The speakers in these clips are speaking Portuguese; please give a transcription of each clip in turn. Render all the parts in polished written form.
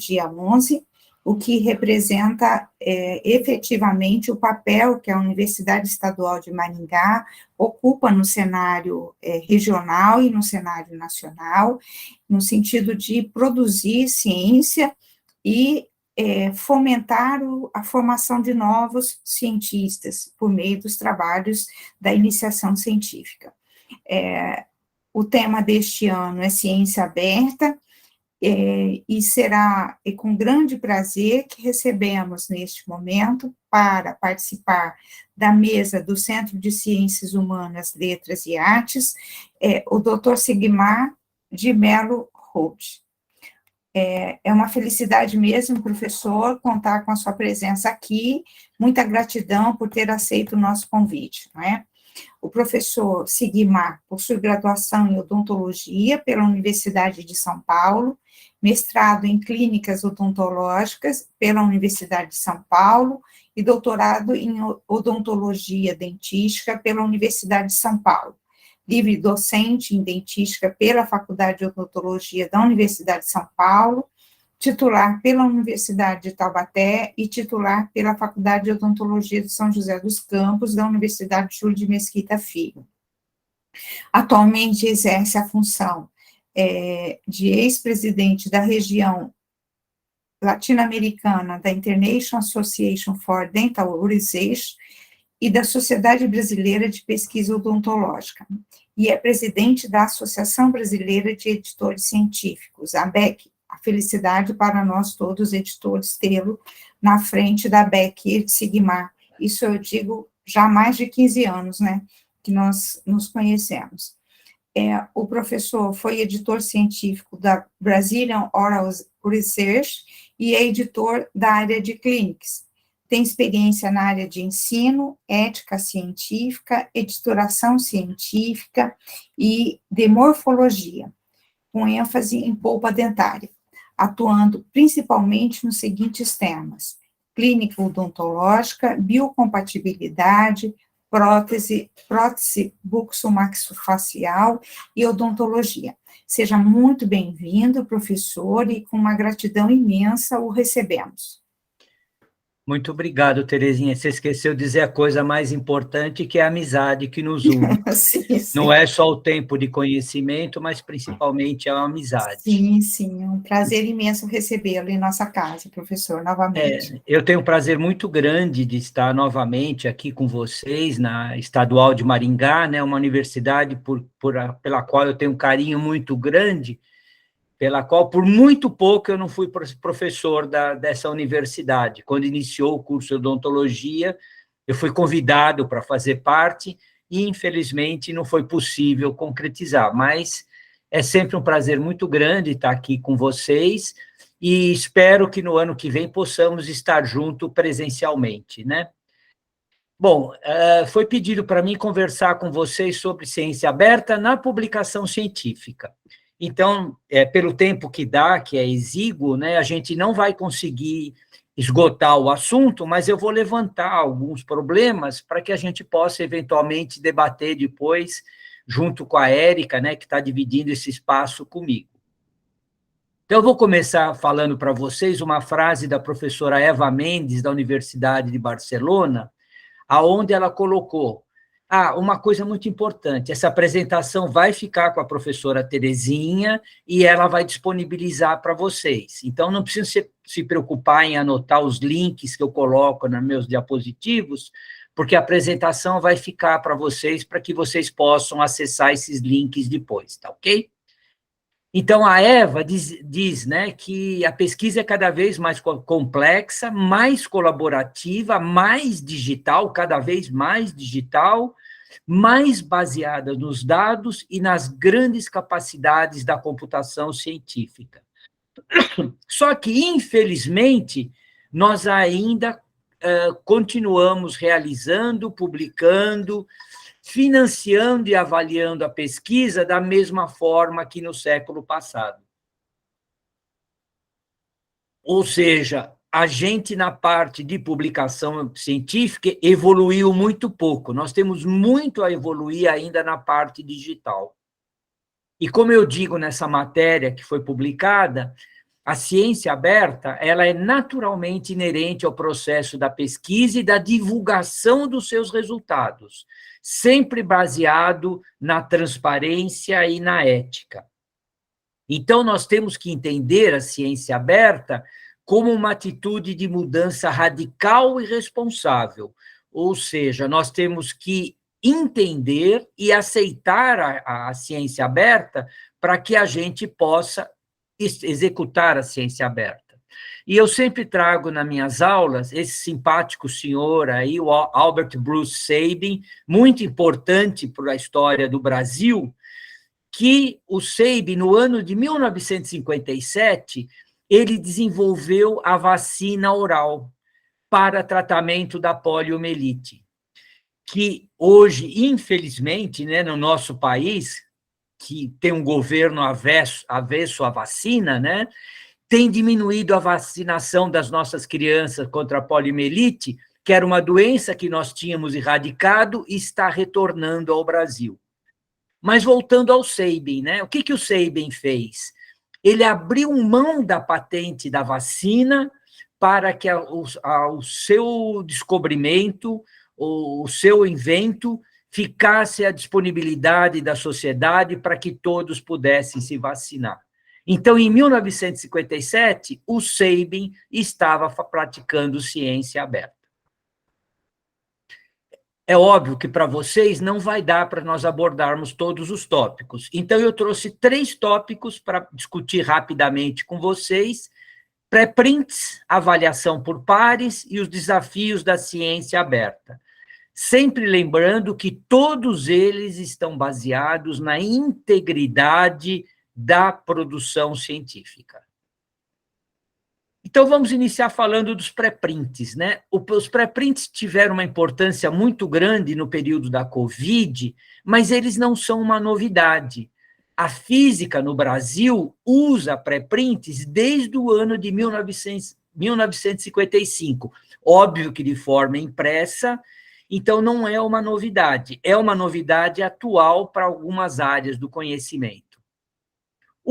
dia 11, o que representa efetivamente o papel que a Universidade Estadual de Maringá ocupa no cenário regional e no cenário nacional, no sentido de produzir ciência e fomentar a formação de novos cientistas por meio dos trabalhos da iniciação científica. O tema deste ano é Ciência Aberta, e será com grande prazer que recebemos neste momento para participar da mesa do Centro de Ciências Humanas, Letras e Artes, o Dr. Sigmar de Mello Holt. É uma felicidade mesmo, professor, contar com a sua presença aqui, muita gratidão por ter aceito o nosso convite, não é? O professor Sigmar possui graduação em odontologia pela Universidade de São Paulo, mestrado em clínicas odontológicas pela Universidade de São Paulo e doutorado em odontologia dentística pela Universidade de São Paulo. Livre docente em dentística pela Faculdade de Odontologia da Universidade de São Paulo, titular pela Universidade de Taubaté e titular pela Faculdade de Odontologia de São José dos Campos, da Universidade Júlio de Mesquita Filho. Atualmente exerce a função de ex-presidente da região latino-americana da International Association for Dental Research e da Sociedade Brasileira de Pesquisa Odontológica, e é presidente da Associação Brasileira de Editores Científicos, a ABEC. A felicidade para nós todos, editores, tê-lo na frente da ABEC Sigmar. Isso eu digo já há mais de 15 anos, né, que nós nos conhecemos. O professor foi editor científico da Brazilian Oral Research e é editor da área de clínicas. Tem experiência na área de ensino, ética científica, editoração científica e de morfologia, com ênfase em polpa dentária, atuando principalmente nos seguintes temas: clínica odontológica, biocompatibilidade, prótese bucomaxofacial e odontologia. Seja muito bem-vindo, professor, e com uma gratidão imensa o recebemos. Muito obrigado, Terezinha. Você esqueceu de dizer a coisa mais importante, que é a amizade que nos une. Sim, sim. Não é só o tempo de conhecimento, mas principalmente a amizade. Sim, sim. É um prazer imenso recebê-lo em nossa casa, professor, novamente. Eu tenho um prazer muito grande de estar novamente aqui com vocês na Estadual de Maringá, né, uma universidade pela qual eu tenho um carinho muito grande, pela qual, por muito pouco, eu não fui professor dessa universidade. Quando iniciou o curso de odontologia, eu fui convidado para fazer parte e, infelizmente, não foi possível concretizar. Mas é sempre um prazer muito grande estar aqui com vocês e espero que no ano que vem possamos estar juntos presencialmente, né? Bom, foi pedido para mim conversar com vocês sobre ciência aberta na publicação científica. Então, pelo tempo que dá, que é exíguo, né, a gente não vai conseguir esgotar o assunto, mas eu vou levantar alguns problemas para que a gente possa, eventualmente, debater depois, junto com a Érica, né, que está dividindo esse espaço comigo. Então, eu vou começar falando para vocês uma frase da professora Eva Mendes, da Universidade de Barcelona, aonde ela colocou: uma coisa muito importante, essa apresentação vai ficar com a professora Terezinha e ela vai disponibilizar para vocês. Então, não precisa se preocupar em anotar os links que eu coloco nos meus diapositivos, porque a apresentação vai ficar para vocês, para que vocês possam acessar esses links depois, tá ok? Então, a Eva diz, né, que a pesquisa é cada vez mais complexa, mais colaborativa, mais digital, cada vez mais digital, mais baseada nos dados e nas grandes capacidades da computação científica. Só que, infelizmente, nós ainda continuamos realizando, publicando, financiando e avaliando a pesquisa da mesma forma que no século passado. Ou seja, a gente, na parte de publicação científica, evoluiu muito pouco. Nós temos muito a evoluir ainda na parte digital. E como eu digo nessa matéria que foi publicada, a ciência aberta, ela é naturalmente inerente ao processo da pesquisa e da divulgação dos seus resultados, sempre baseado na transparência e na ética. Então, nós temos que entender a ciência aberta como uma atitude de mudança radical e responsável, ou seja, nós temos que entender e aceitar a ciência aberta para que a gente possa executar a ciência aberta. E eu sempre trago nas minhas aulas esse simpático senhor aí, o Albert Bruce Sabin, muito importante para a história do Brasil, que o Sabin, no ano de 1957, ele desenvolveu a vacina oral para tratamento da poliomielite, que hoje, infelizmente, né, no nosso país, que tem um governo avesso à vacina, né, tem diminuído a vacinação das nossas crianças contra a poliomielite, que era uma doença que nós tínhamos erradicado e está retornando ao Brasil. Mas voltando ao Sabin, né, o que o Sabin fez? Ele abriu mão da patente da vacina para que o seu descobrimento, o seu invento, ficasse à disponibilidade da sociedade para que todos pudessem se vacinar. Então, em 1957, o Sabin estava praticando ciência aberta. É óbvio que para vocês não vai dar para nós abordarmos todos os tópicos. Então, eu trouxe 3 tópicos para discutir rapidamente com vocês: pré-prints, avaliação por pares e os desafios da ciência aberta. Sempre lembrando que todos eles estão baseados na integridade da produção científica. Então, vamos iniciar falando dos pré-prints, né? Os pré-prints tiveram uma importância muito grande no período da Covid, mas eles não são uma novidade. A física no Brasil usa pré-prints desde o ano de 1955. Óbvio que de forma impressa, então não é uma novidade. É uma novidade atual para algumas áreas do conhecimento.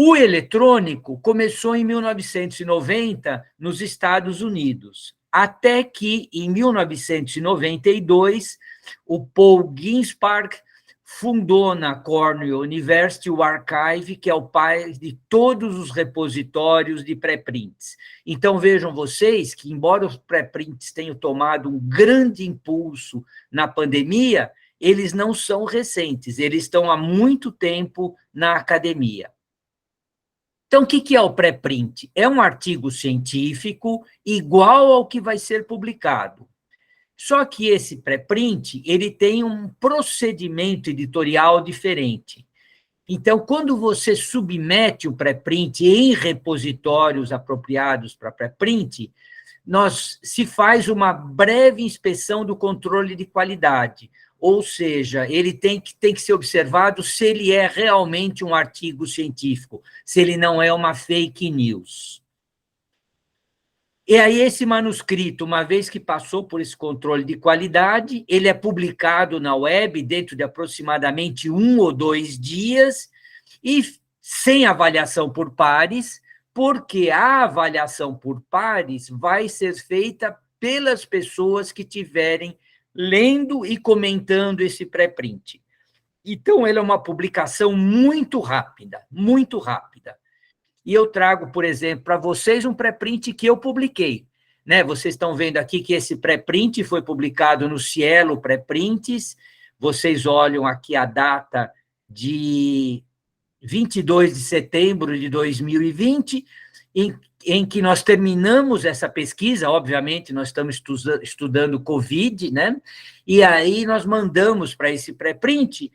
O eletrônico começou em 1990 nos Estados Unidos, até que, em 1992, o Paul Ginsparg fundou na Cornell University o Archive, que é o pai de todos os repositórios de pré-prints. Então, vejam vocês que, embora os pré-prints tenham tomado um grande impulso na pandemia, eles não são recentes, eles estão há muito tempo na academia. Então, o que é o pré-print? É um artigo científico igual ao que vai ser publicado. Só que esse pré-print, ele tem um procedimento editorial diferente. Então, quando você submete o pré-print em repositórios apropriados para pré-print, se faz uma breve inspeção do controle de qualidade, ou seja, ele tem que ser observado se ele é realmente um artigo científico, se ele não é uma fake news. E aí esse manuscrito, uma vez que passou por esse controle de qualidade, ele é publicado na web dentro de aproximadamente 1 ou 2 dias, e sem avaliação por pares, porque a avaliação por pares vai ser feita pelas pessoas que tiverem lendo e comentando esse pré-print. Então, ele é uma publicação muito rápida, muito rápida. E eu trago, por exemplo, para vocês um pré-print que eu publiquei. Né? Vocês estão vendo aqui que esse pré-print foi publicado no Cielo Pré-Prints. Vocês olham aqui a data de 22 de setembro de 2020, em que nós terminamos essa pesquisa. Obviamente, nós estamos estudando Covid, né? E aí nós mandamos para esse pré-print,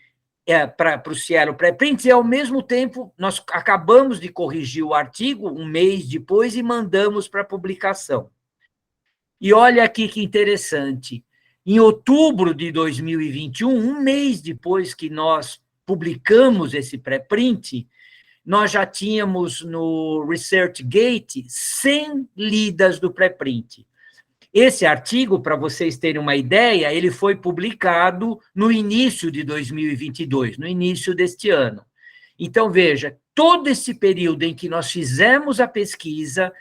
para o Cielo Pré-Prints, e, ao mesmo tempo, nós acabamos de corrigir o artigo, um mês depois, e mandamos para publicação. E olha aqui que interessante. Em outubro de 2021, um mês depois que nós publicamos esse pré-print, nós já tínhamos no ResearchGate 100 lidas do pré-print. Esse artigo, para vocês terem uma ideia, ele foi publicado no início de 2022, no início deste ano. Então, veja, todo esse período em que nós fizemos a pesquisa,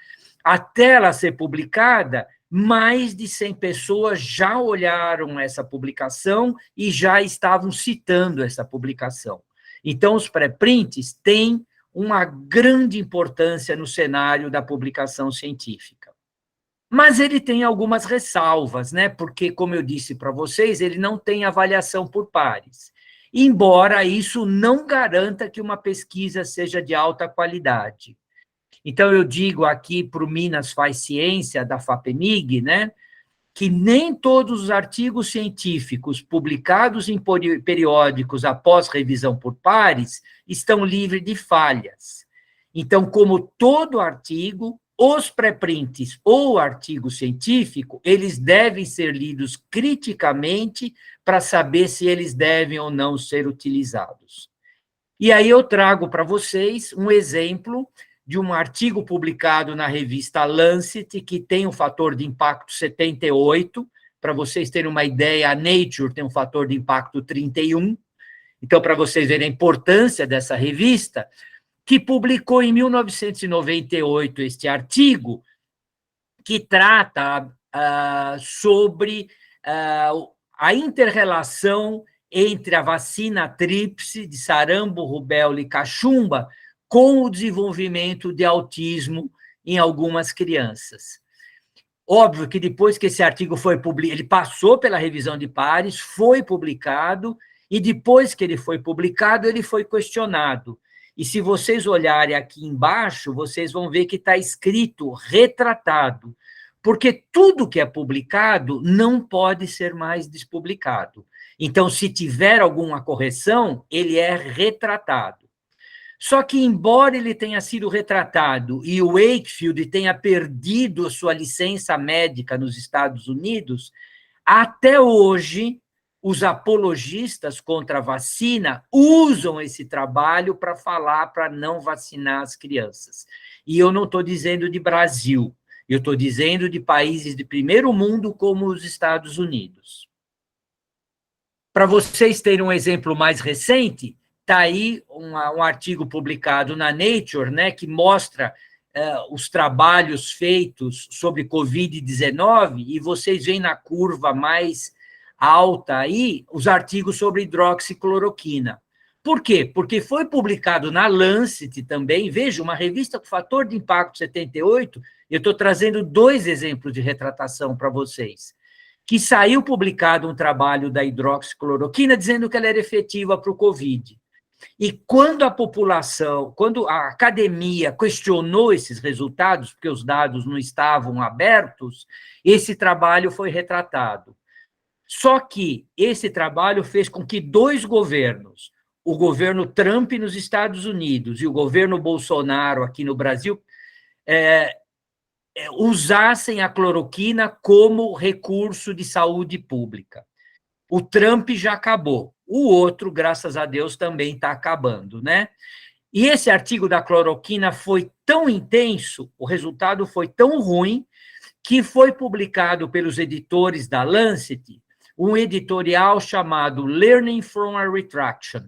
até ela ser publicada, mais de 100 pessoas já olharam essa publicação e já estavam citando essa publicação. Então, os pré-prints têm uma grande importância no cenário da publicação científica. Mas ele tem algumas ressalvas, né? Porque, como eu disse para vocês, ele não tem avaliação por pares. Embora isso não garanta que uma pesquisa seja de alta qualidade. Então, eu digo aqui para o Minas Faz Ciência, da FAPEMIG, né, que nem todos os artigos científicos publicados em periódicos após revisão por pares estão livres de falhas. Então, como todo artigo, os pré-prints ou artigo científico, eles devem ser lidos criticamente para saber se eles devem ou não ser utilizados. E aí eu trago para vocês um exemplo de um artigo publicado na revista Lancet, que tem um fator de impacto 78, para vocês terem uma ideia, a Nature tem um fator de impacto 31, então, para vocês verem a importância dessa revista, que publicou em 1998 este artigo, que trata sobre a inter-relação entre a vacina tríplice de sarampo, rubéola e cachumba com o desenvolvimento de autismo em algumas crianças. Óbvio que depois que esse artigo foi publicado, ele passou pela revisão de pares, foi publicado, e depois que ele foi publicado, ele foi questionado. E se vocês olharem aqui embaixo, vocês vão ver que está escrito retratado, porque tudo que é publicado não pode ser mais despublicado. Então, se tiver alguma correção, ele é retratado. Só que, embora ele tenha sido retratado e o Wakefield tenha perdido a sua licença médica nos Estados Unidos, até hoje, os apologistas contra a vacina usam esse trabalho para falar para não vacinar as crianças. E eu não estou dizendo de Brasil, eu estou dizendo de países de primeiro mundo como os Estados Unidos. Para vocês terem um exemplo mais recente, está aí um artigo publicado na Nature, né, que mostra os trabalhos feitos sobre Covid-19, e vocês veem na curva mais alta aí os artigos sobre hidroxicloroquina. Por quê? Porque foi publicado na Lancet também, veja, uma revista com fator de impacto 78, eu estou trazendo 2 exemplos de retratação para vocês, que saiu publicado um trabalho da hidroxicloroquina dizendo que ela era efetiva para o Covid. E quando a população, quando a academia questionou esses resultados, porque os dados não estavam abertos, esse trabalho foi retratado. Só que esse trabalho fez com que 2 governos, o governo Trump nos Estados Unidos e o governo Bolsonaro aqui no Brasil, usassem a cloroquina como recurso de saúde pública. O Trump já acabou. O outro, graças a Deus, também está acabando, né? E esse artigo da cloroquina foi tão intenso, o resultado foi tão ruim, que foi publicado pelos editores da Lancet um editorial chamado Learning from a Retraction.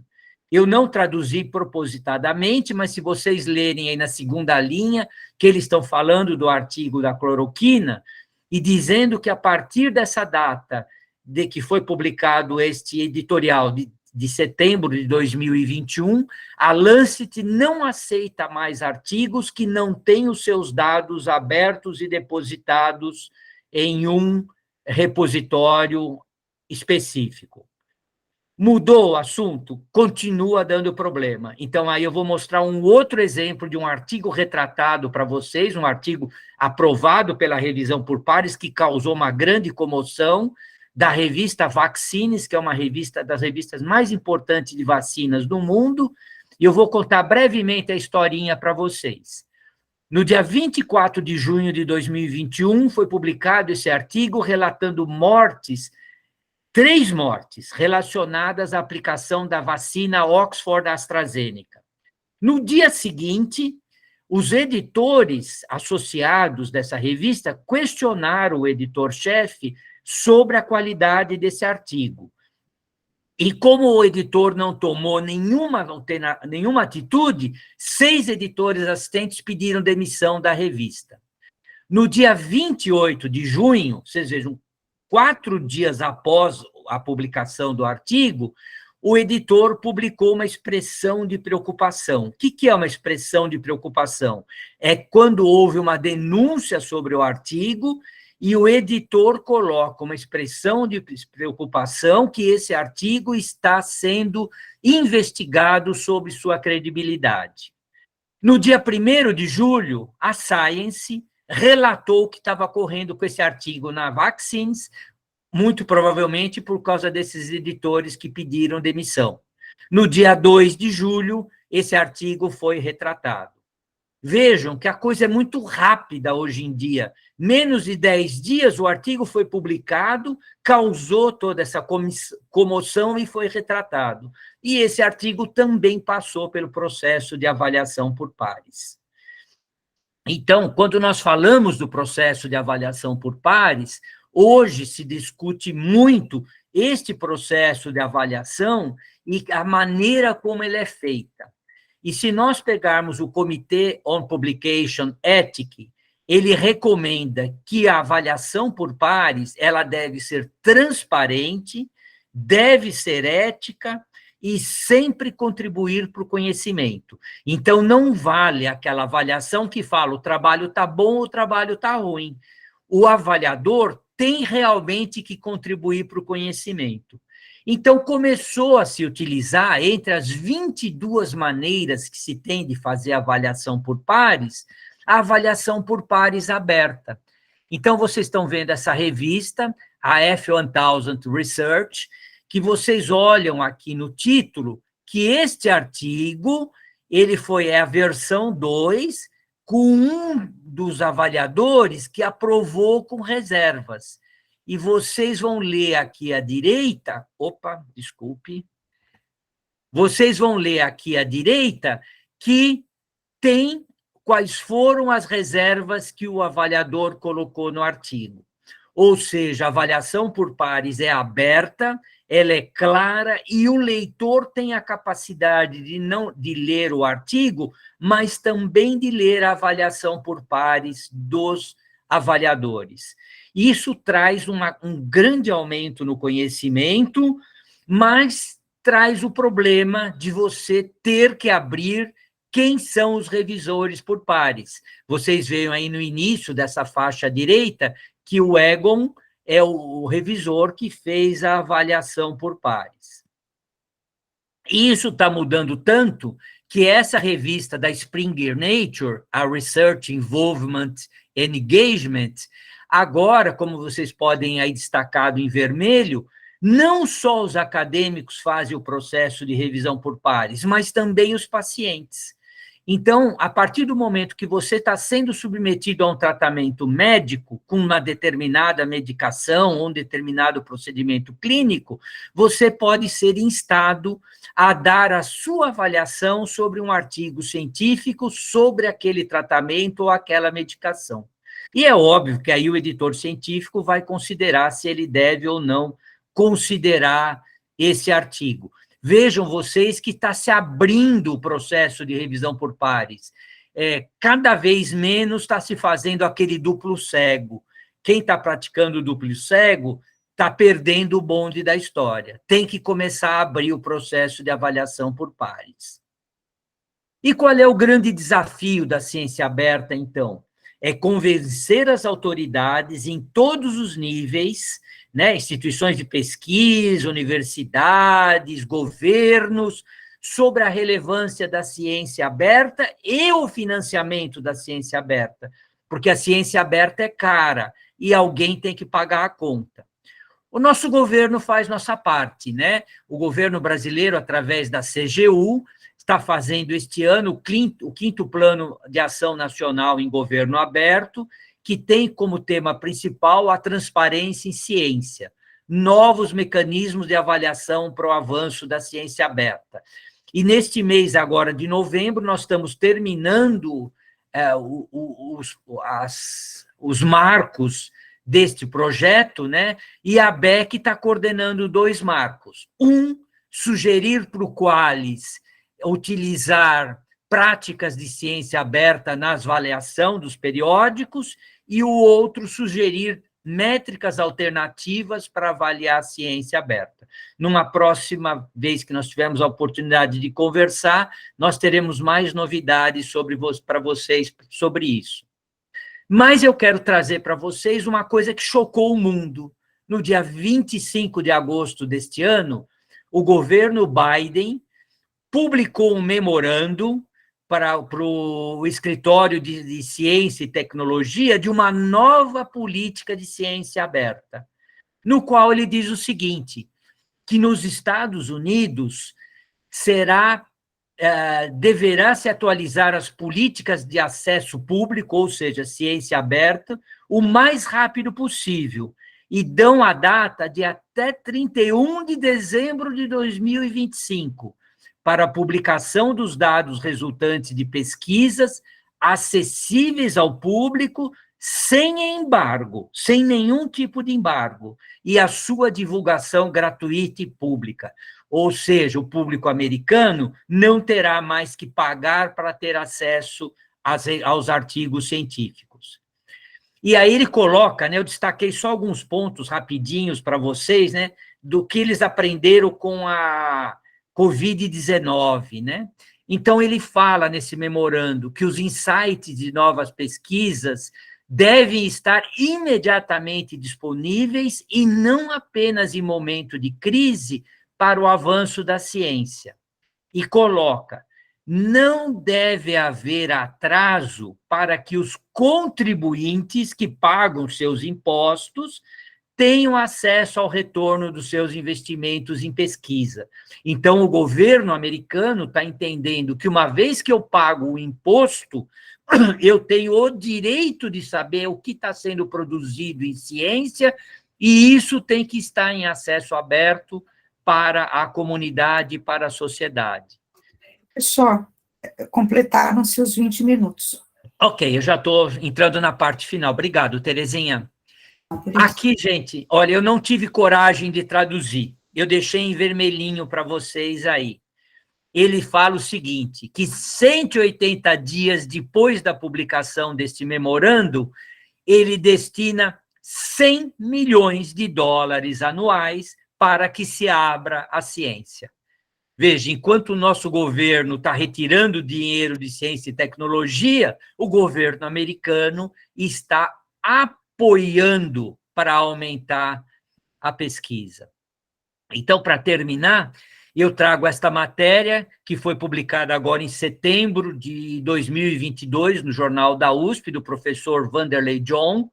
Eu não traduzi propositadamente, mas se vocês lerem aí na segunda linha, que eles estão falando do artigo da cloroquina, e dizendo que a partir dessa data de que foi publicado este editorial de setembro de 2021, a Lancet não aceita mais artigos que não têm os seus dados abertos e depositados em um repositório específico. Mudou o assunto? Continua dando problema. Então, aí eu vou mostrar um outro exemplo de um artigo retratado para vocês, um artigo aprovado pela revisão por pares, que causou uma grande comoção, da revista Vaccines, que é uma revista das revistas mais importantes de vacinas do mundo, e eu vou contar brevemente a historinha para vocês. No dia 24 de junho de 2021, foi publicado esse artigo relatando 3 mortes relacionadas à aplicação da vacina Oxford-AstraZeneca. No dia seguinte, os editores associados dessa revista questionaram o editor-chefe sobre a qualidade desse artigo. E como o editor não tomou nenhuma atitude, 6 editores assistentes pediram demissão da revista. No dia 28 de junho, vocês vejam, 4 dias após a publicação do artigo, o editor publicou uma expressão de preocupação. O que é uma expressão de preocupação? É quando houve uma denúncia sobre o artigo e o editor coloca uma expressão de preocupação que esse artigo está sendo investigado sobre sua credibilidade. No dia 1º de julho, a Science relatou o que estava ocorrendo com esse artigo na Vaccines, muito provavelmente por causa desses editores que pediram demissão. No dia 2 de julho, esse artigo foi retratado. Vejam que a coisa é muito rápida hoje em dia. Menos de 10 dias, o artigo foi publicado, causou toda essa comoção e foi retratado. E esse artigo também passou pelo processo de avaliação por pares. Então, quando nós falamos do processo de avaliação por pares, hoje se discute muito este processo de avaliação e a maneira como ele é feita. E se nós pegarmos o Comitê on Publication Ethics, ele recomenda que a avaliação por pares ela deve ser transparente, deve ser ética e sempre contribuir para o conhecimento. Então, não vale aquela avaliação que fala o trabalho está bom ou o trabalho está ruim. O avaliador tem realmente que contribuir para o conhecimento. Então, começou a se utilizar, entre as 22 maneiras que se tem de fazer avaliação por pares, a avaliação por pares aberta. Então, vocês estão vendo essa revista, a F1000 Research, que vocês olham aqui no título, que este artigo, ele foi a versão 2, com um dos avaliadores que aprovou com reservas. E vocês vão ler aqui à direita, vocês vão ler aqui à direita que tem quais foram as reservas que o avaliador colocou no artigo. Ou seja, a avaliação por pares é aberta, ela é clara e o leitor tem a capacidade de ler o artigo, mas também de ler a avaliação por pares dos avaliadores. Isso traz um grande aumento no conhecimento, mas traz o problema de você ter que abrir quem são os revisores por pares. Vocês veem aí no início dessa faixa direita que o Egon é o revisor que fez a avaliação por pares. E isso está mudando tanto que essa revista da Springer Nature, a Research Involvement and Engagement, agora, como vocês podem aí destacado em vermelho, não só os acadêmicos fazem o processo de revisão por pares, mas também os pacientes. Então, a partir do momento que você está sendo submetido a um tratamento médico, com uma determinada medicação ou um determinado procedimento clínico, você pode ser instado a dar a sua avaliação sobre um artigo científico sobre aquele tratamento ou aquela medicação. E é óbvio que aí o editor científico vai considerar se ele deve ou não considerar esse artigo. Vejam vocês que está se abrindo o processo de revisão por pares. Cada vez menos está se fazendo aquele duplo cego. Quem está praticando o duplo cego está perdendo o bonde da história. Tem que começar a abrir o processo de avaliação por pares. E qual é o grande desafio da ciência aberta, então? É convencer as autoridades em todos os níveis, né, instituições de pesquisa, universidades, governos, sobre a relevância da ciência aberta e o financiamento da ciência aberta, porque a ciência aberta é cara e alguém tem que pagar a conta. O nosso governo faz nossa parte, né? O governo brasileiro, através da CGU, está fazendo este ano o quinto Plano de Ação Nacional em Governo Aberto, que tem como tema principal a transparência em ciência, novos mecanismos de avaliação para o avanço da ciência aberta. E neste mês agora de novembro, nós estamos terminando os marcos deste projeto, né? E a ABEC está coordenando 2 marcos. Um sugerir para o Qualis utilizar práticas de ciência aberta na avaliação dos periódicos, e o outro sugerir métricas alternativas para avaliar a ciência aberta. Numa próxima vez que nós tivermos a oportunidade de conversar, nós teremos mais novidades para vocês sobre isso. Mas eu quero trazer para vocês uma coisa que chocou o mundo. No dia 25 de agosto deste ano, o governo Biden publicou um memorando para o Escritório de Ciência e Tecnologia de uma nova política de ciência aberta, no qual ele diz o seguinte, que nos Estados Unidos deverá se atualizar as políticas de acesso público, ou seja, ciência aberta, o mais rápido possível, e dão a data de até 31 de dezembro de 2025, para a publicação dos dados resultantes de pesquisas acessíveis ao público, sem embargo, sem nenhum tipo de embargo, e a sua divulgação gratuita e pública. Ou seja, o público americano não terá mais que pagar para ter acesso aos artigos científicos. E aí ele coloca, né, eu destaquei só alguns pontos rapidinhos para vocês, né, do que eles aprenderam com a Covid-19, né? Então, ele fala nesse memorando que os insights de novas pesquisas devem estar imediatamente disponíveis e não apenas em momento de crise para o avanço da ciência. E coloca, não deve haver atraso para que os contribuintes que pagam seus impostos tenham acesso ao retorno dos seus investimentos em pesquisa. Então, o governo americano está entendendo que, uma vez que eu pago o imposto, eu tenho o direito de saber o que está sendo produzido em ciência, e isso tem que estar em acesso aberto para a comunidade, para a sociedade. Só completaram-se os 20 minutos. Ok, eu já estou entrando na parte final. Obrigado, Terezinha. Aqui, gente, olha, eu não tive coragem de traduzir. Eu deixei em vermelhinho para vocês aí. Ele fala o seguinte, que 180 dias depois da publicação deste memorando, ele destina 100 milhões de dólares anuais para que se abra a ciência. Veja, enquanto o nosso governo está retirando dinheiro de ciência e tecnologia, o governo americano está apoiando para aumentar a pesquisa. Então, para terminar, eu trago esta matéria, que foi publicada agora em setembro de 2022, no Jornal da USP, do professor Vanderlei John,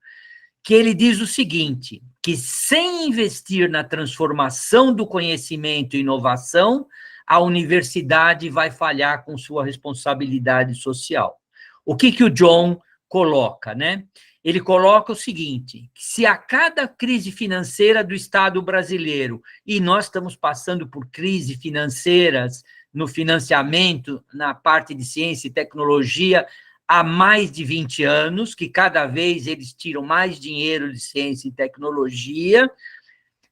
que ele diz o seguinte, que sem investir na transformação do conhecimento e inovação, a universidade vai falhar com sua responsabilidade social. O que o John coloca, né? Ele coloca o seguinte, se a cada crise financeira do Estado brasileiro, e nós estamos passando por crises financeiras no financiamento, na parte de ciência e tecnologia, há mais de 20 anos, que cada vez eles tiram mais dinheiro de ciência e tecnologia,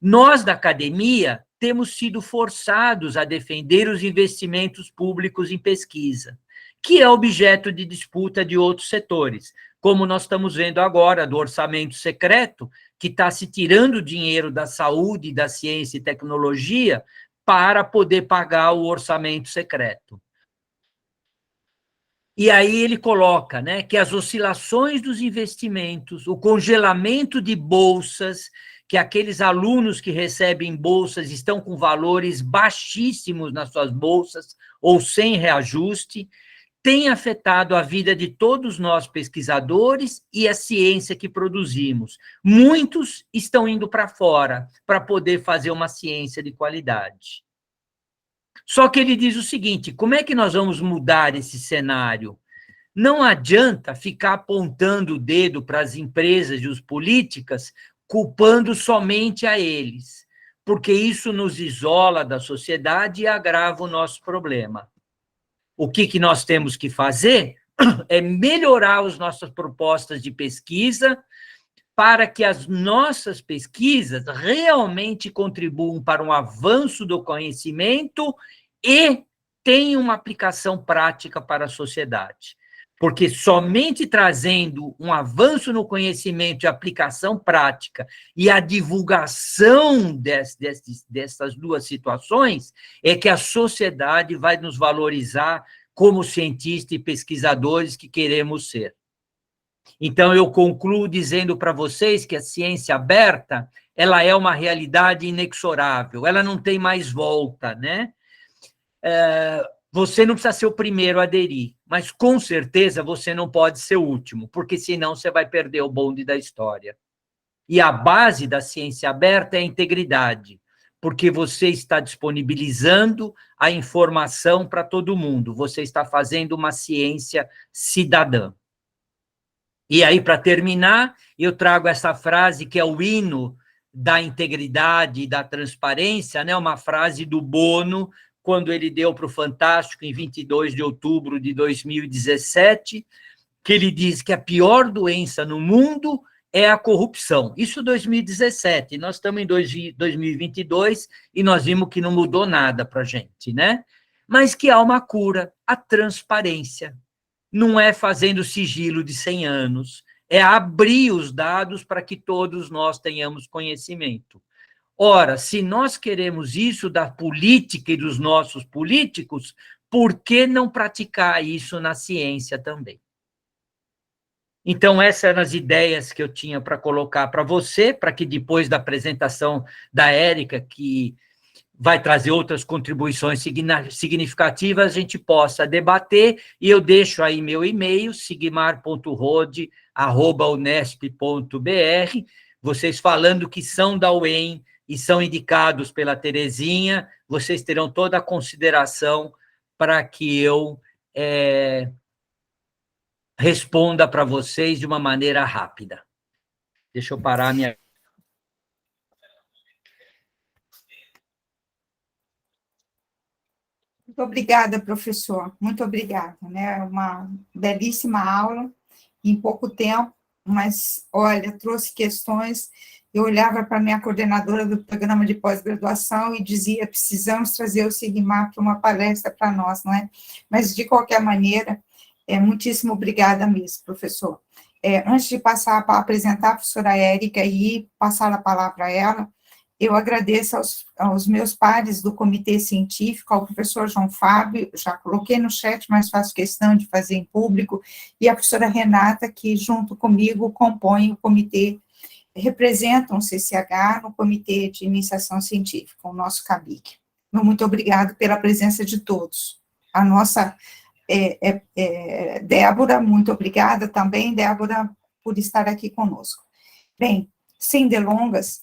nós da academia temos sido forçados a defender os investimentos públicos em pesquisa, que é objeto de disputa de outros setores, como nós estamos vendo agora, do orçamento secreto, que está se tirando dinheiro da saúde, da ciência e tecnologia para poder pagar o orçamento secreto. E aí ele coloca, né, que as oscilações dos investimentos, o congelamento de bolsas, que aqueles alunos que recebem bolsas estão com valores baixíssimos nas suas bolsas ou sem reajuste, tem afetado a vida de todos nós pesquisadores e a ciência que produzimos. Muitos estão indo para fora para poder fazer uma ciência de qualidade. Só que ele diz o seguinte, como é que nós vamos mudar esse cenário? Não adianta ficar apontando o dedo para as empresas e os políticas, culpando somente a eles, porque isso nos isola da sociedade e agrava o nosso problema. O que nós temos que fazer é melhorar as nossas propostas de pesquisa para que as nossas pesquisas realmente contribuam para um avanço do conhecimento e tenham uma aplicação prática para a sociedade. Porque somente trazendo um avanço no conhecimento e aplicação prática e a divulgação dessas duas situações é que a sociedade vai nos valorizar como cientistas e pesquisadores que queremos ser. Então, eu concluo dizendo para vocês que a ciência aberta, ela é uma realidade inexorável, ela não tem mais volta, né? Você não precisa ser o primeiro a aderir, mas com certeza você não pode ser o último, porque senão você vai perder o bonde da história. E a base da ciência aberta é a integridade, porque você está disponibilizando a informação para todo mundo, você está fazendo uma ciência cidadã. E aí, para terminar, eu trago essa frase que é o hino da integridade e da transparência, né? Uma frase do Bono, quando ele deu para o Fantástico, em 22 de outubro de 2017, que ele diz que a pior doença no mundo é a corrupção. Isso em 2017, nós estamos em 2022 e nós vimos que não mudou nada para a gente, né? Mas que há uma cura, a transparência. Não é fazendo sigilo de 100 anos, é abrir os dados para que todos nós tenhamos conhecimento. Ora, se nós queremos isso da política e dos nossos políticos, por que não praticar isso na ciência também? Então, essas eram as ideias que eu tinha para colocar para você, para que depois da apresentação da Érica, que vai trazer outras contribuições significativas, a gente possa debater, e eu deixo aí meu e-mail, sigmar.rode@unesp.br, vocês falando que são da UEM e são indicados pela Terezinha, vocês terão toda a consideração para que eu responda para vocês de uma maneira rápida. Deixa eu parar a minha... Muito obrigada, professor, muito obrigada, né? Uma belíssima aula, em pouco tempo, mas, olha, trouxe questões. Eu olhava para a minha coordenadora do programa de pós-graduação e dizia, precisamos trazer o Sigmar para uma palestra para nós, não é? Mas, de qualquer maneira, muitíssimo obrigada mesmo, professor. Antes de passar para apresentar a professora Érica e passar a palavra a ela, eu agradeço aos meus pares do comitê científico, ao professor João Fábio, já coloquei no chat, mas faço questão de fazer em público, e a professora Renata, que junto comigo compõem o comitê, representam o CCH no Comitê de Iniciação Científica, o nosso CABIC. Muito obrigado pela presença de todos. A nossa Débora, muito obrigada também, Débora, por estar aqui conosco. Bem, sem delongas,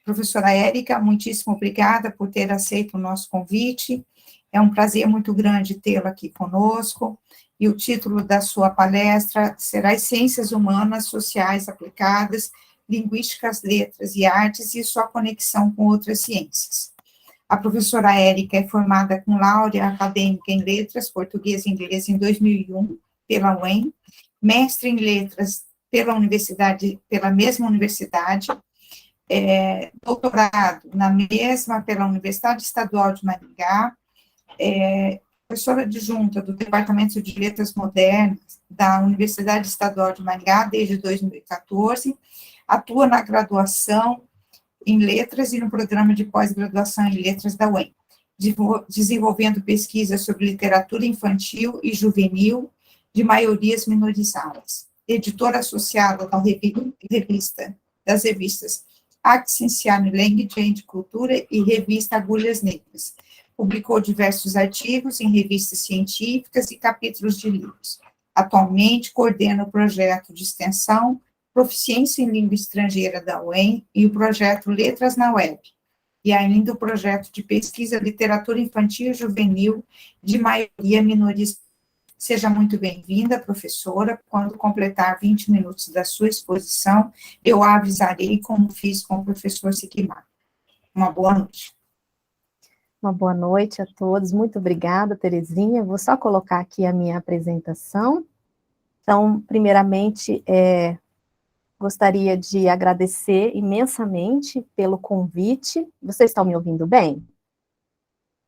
professora Érica, muitíssimo obrigada por ter aceito o nosso convite, é um prazer muito grande tê-la aqui conosco, e o título da sua palestra será As Ciências Humanas, Sociais Aplicadas, Linguísticas, Letras e Artes e sua conexão com outras ciências. A professora Érica é formada com laurea acadêmica em Letras, Português e Inglês em 2001, pela UEM, mestre em Letras pela mesma universidade, doutorado na mesma pela Universidade Estadual de Maringá, professora adjunta do Departamento de Letras Modernas da Universidade Estadual de Maringá desde 2014, atua na graduação em Letras e no programa de pós-graduação em Letras da UEM, desenvolvendo pesquisas sobre literatura infantil e juvenil de maiorias minorizadas. Editora associada das revistas Arte, Cienciano e Language, Cultura e revista Agulhas Negras. Publicou diversos artigos em revistas científicas e capítulos de livros. Atualmente, coordena o projeto de extensão Proficiência em Língua Estrangeira da UEM e o projeto Letras na Web, e ainda o projeto de pesquisa Literatura Infantil e Juvenil de maioria minorizada. Seja muito bem-vinda, professora. Quando completar 20 minutos da sua exposição, eu a avisarei, como fiz com o professor Sigmar. Uma boa noite. Uma boa noite a todos. Muito obrigada, Terezinha. Vou só colocar aqui a minha apresentação. Então, primeiramente, Gostaria de agradecer imensamente pelo convite. Vocês estão me ouvindo bem?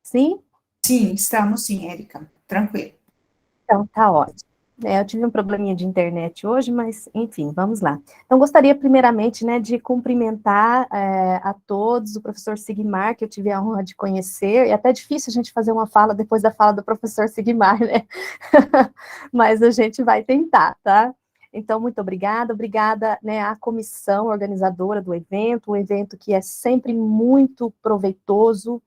Sim? Sim, estamos sim, Érica, tranquilo. Então, tá ótimo. Eu tive um probleminha de internet hoje, mas, enfim, vamos lá. Então, gostaria, primeiramente, né, de cumprimentar a todos, o professor Sigmar, que eu tive a honra de conhecer, e até difícil a gente fazer uma fala depois da fala do professor Sigmar, né? Mas a gente vai tentar, tá? Então, muito obrigada, né, à comissão organizadora do evento, um evento que é sempre muito proveitoso,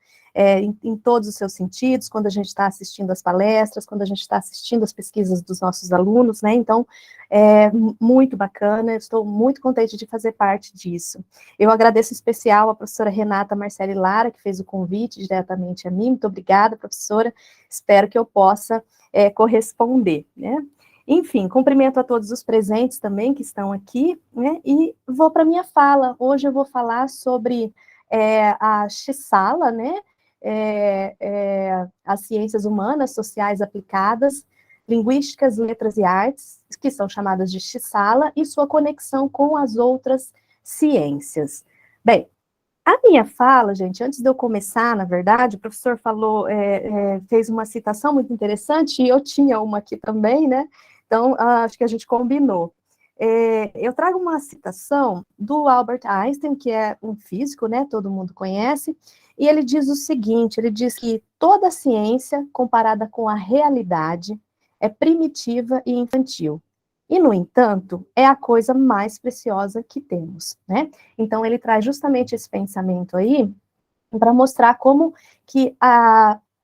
em todos os seus sentidos, quando a gente está assistindo as palestras, quando a gente está assistindo as pesquisas dos nossos alunos, né, então, é muito bacana, estou muito contente de fazer parte disso. Eu agradeço em especial a professora Renata Marcelli Lara, que fez o convite diretamente a mim, muito obrigada, professora, espero que eu possa corresponder, né. Enfim, cumprimento a todos os presentes também que estão aqui, né, e vou para a minha fala. Hoje eu vou falar sobre a XSALA, né, as ciências humanas, sociais aplicadas, linguísticas, letras e artes, que são chamadas de XSALA, e sua conexão com as outras ciências. Bem, a minha fala, gente, antes de eu começar, na verdade, o professor falou, fez uma citação muito interessante, e eu tinha uma aqui também, né? Então, acho que a gente combinou. Eu trago uma citação do Albert Einstein, que é um físico, né? Todo mundo conhece, e ele diz o seguinte: ele diz que toda ciência, comparada com a realidade, é primitiva e infantil. E, no entanto, é a coisa mais preciosa que temos, né? Então, ele traz justamente esse pensamento aí para mostrar como que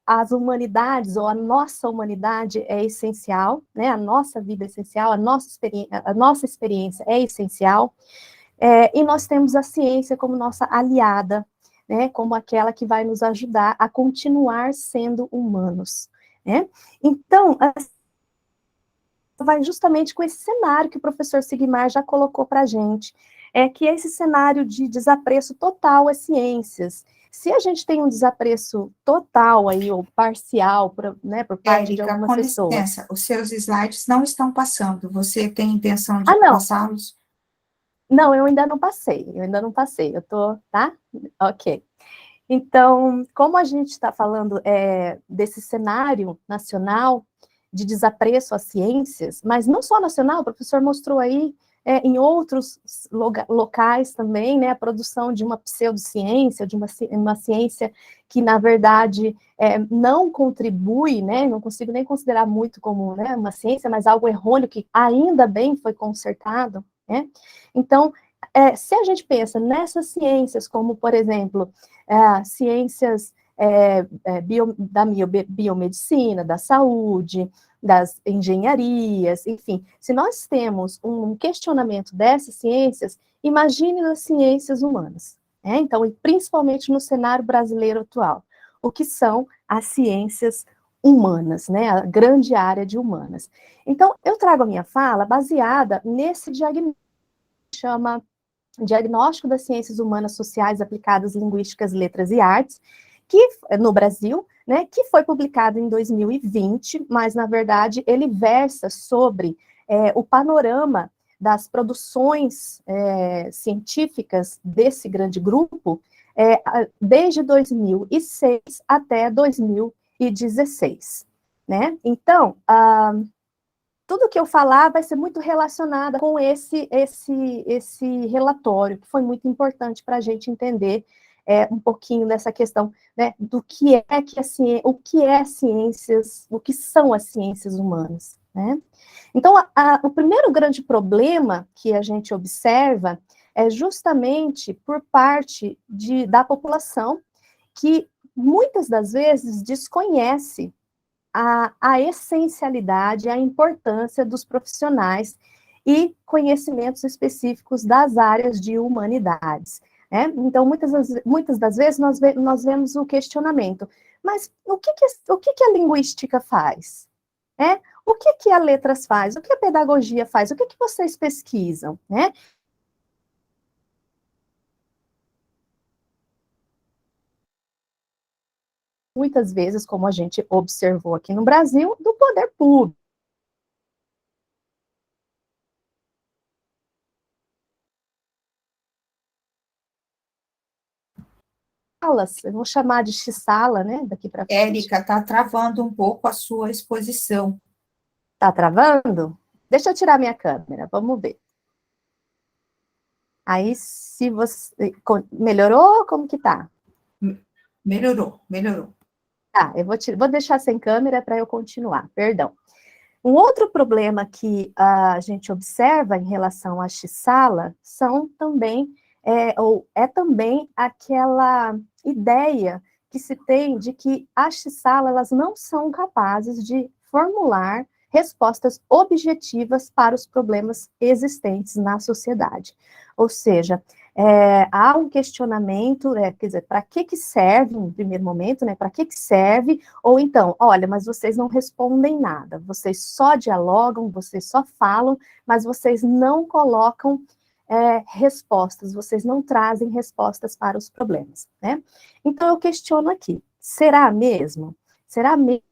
as humanidades, ou a nossa humanidade é essencial, né? A nossa vida é essencial, a nossa experiência é essencial, e nós temos a ciência como nossa aliada, né? Como aquela que vai nos ajudar a continuar sendo humanos, né? Então, vai justamente com esse cenário que o professor Sigmar já colocou para a gente, que é esse cenário de desapreço total às ciências. Se a gente tem um desapreço total aí, ou parcial, né, por parte de Érica, algumas com pessoas. licença, os seus slides não estão passando. Você tem intenção de Não. passá-los? Não, eu ainda não passei, eu tô, tá? Ok. Então, como a gente está falando desse cenário nacional de desapreço às ciências, mas não só nacional, o professor mostrou aí em outros locais também, né, a produção de uma pseudociência, de uma ciência que, na verdade, não contribui, né, não consigo nem considerar muito como, né, uma ciência, mas algo errôneo que ainda bem foi consertado, né. Então, se a gente pensa nessas ciências, como, por exemplo, ciências da biomedicina, da saúde, das engenharias, enfim, se nós temos um questionamento dessas ciências, imagine nas ciências humanas, né? Então, e principalmente no cenário brasileiro atual, o que são as ciências humanas, né? A grande área de humanas. Então, eu trago a minha fala baseada nesse diagnóstico que chama Diagnóstico das Ciências Humanas Sociais Aplicadas, Linguísticas, Letras e Artes, que no Brasil, né, que foi publicado em 2020, mas, na verdade, ele versa sobre o panorama das produções científicas desse grande grupo desde 2006 até 2016, né? Então, tudo que eu falar vai ser muito relacionado com esse relatório, que foi muito importante para a gente entender um pouquinho dessa questão, né, do que é que o que é ciências, o que são as ciências humanas, né? Então, o primeiro grande problema que a gente observa é justamente por parte da população, que muitas das vezes desconhece a essencialidade, a importância dos profissionais e conhecimentos específicos das áreas de humanidades, né? Então, muitas das vezes, nós vemos o questionamento, mas o que a linguística faz? O que a letras faz? O que a pedagogia faz? O que vocês pesquisam, né? Muitas vezes, como a gente observou aqui no Brasil, do poder público. salas, eu vou chamar de X-sala, né, daqui para frente. Érica, está travando um pouco a sua exposição. Tá travando? Deixa eu tirar minha câmera, vamos ver. Aí, se você... Melhorou? Como que tá? Melhorou, melhorou. Tá, eu vou deixar sem câmera para eu continuar, perdão. Um outro problema que a gente observa em relação à X-sala são também, é também aquela ideia que se tem de que a X-sala, elas não são capazes de formular respostas objetivas para os problemas existentes na sociedade. Ou seja, há um questionamento, quer dizer, para que serve, no primeiro momento, né, para que serve, ou então, olha, mas vocês não respondem nada, vocês só dialogam, vocês só falam, mas vocês não colocam respostas, vocês não trazem respostas para os problemas, né? Então, eu questiono aqui, será mesmo? Será mesmo?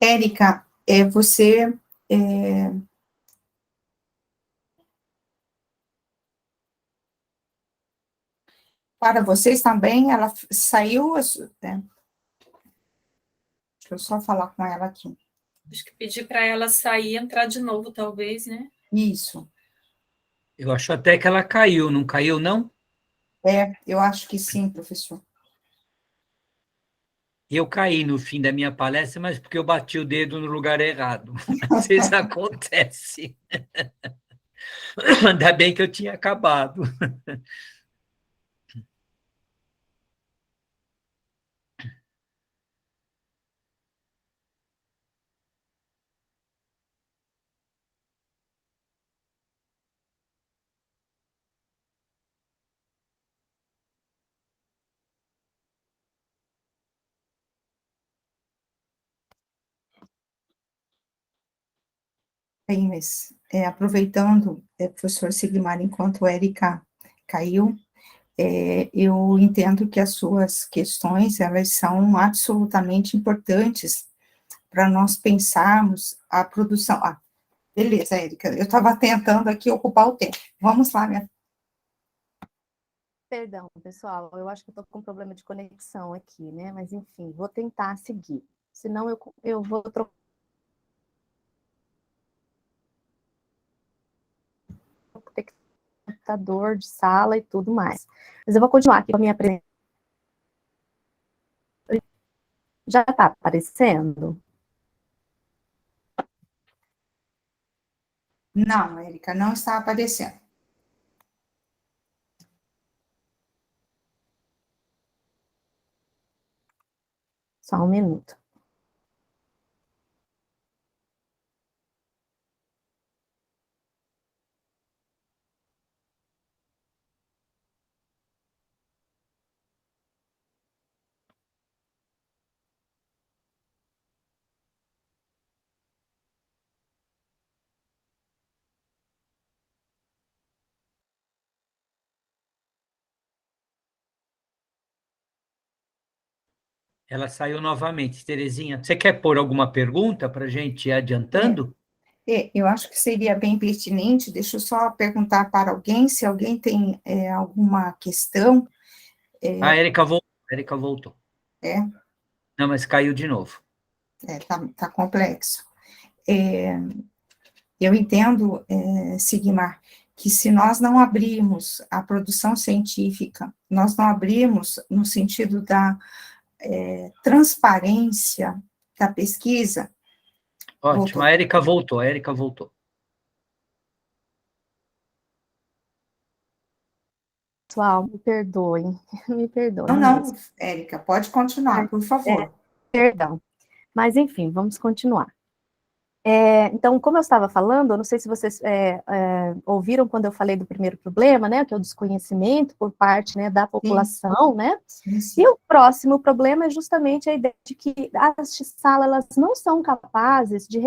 Érica, você... para vocês também, ela saiu... Né? Deixa eu só falar com ela aqui. Acho que pedir para ela sair e entrar de novo, talvez, né? Isso. Eu acho até que ela caiu, não caiu, não? Eu acho que sim, professor. Eu caí no fim da minha palestra, mas porque eu bati o dedo no lugar errado. Às vezes acontece. Ainda bem que eu tinha acabado. Bem, mas aproveitando, professor Sigmar, enquanto a Érica caiu, eu entendo que as suas questões, elas são absolutamente importantes para nós pensarmos a produção. Ah, beleza, Érica, eu estava tentando aqui ocupar o tempo. Vamos lá, minha... Perdão, pessoal, eu acho que eu estou com problema de conexão aqui, né? Mas, enfim, vou tentar seguir. Senão, eu vou trocar computador de sala e tudo mais. Mas eu vou continuar aqui com a minha apresentação. Já está aparecendo? Não, Érica, não está aparecendo. Só um minuto. Ela saiu novamente. Terezinha, você quer pôr alguma pergunta para a gente ir adiantando? Eu acho que seria bem pertinente, deixa eu só perguntar para alguém, se alguém tem alguma questão. A Érica voltou. A Érica voltou. Não, mas caiu de novo. Tá complexo. Eu entendo, Sigmar, que se nós não abrirmos a produção científica, nós não abrirmos no sentido da transparência da pesquisa. Ótimo, Voltou. a Érica voltou, a Érica voltou. Pessoal, me perdoem, me perdoem. Não, Érica, pode continuar, por favor. Perdão. Mas, enfim, vamos continuar. Então, como eu estava falando, eu não sei se vocês ouviram quando eu falei do primeiro problema, né, que é o desconhecimento por parte, né, da população, né? Sim. E o próximo problema é justamente a ideia de que as salas elas não são capazes de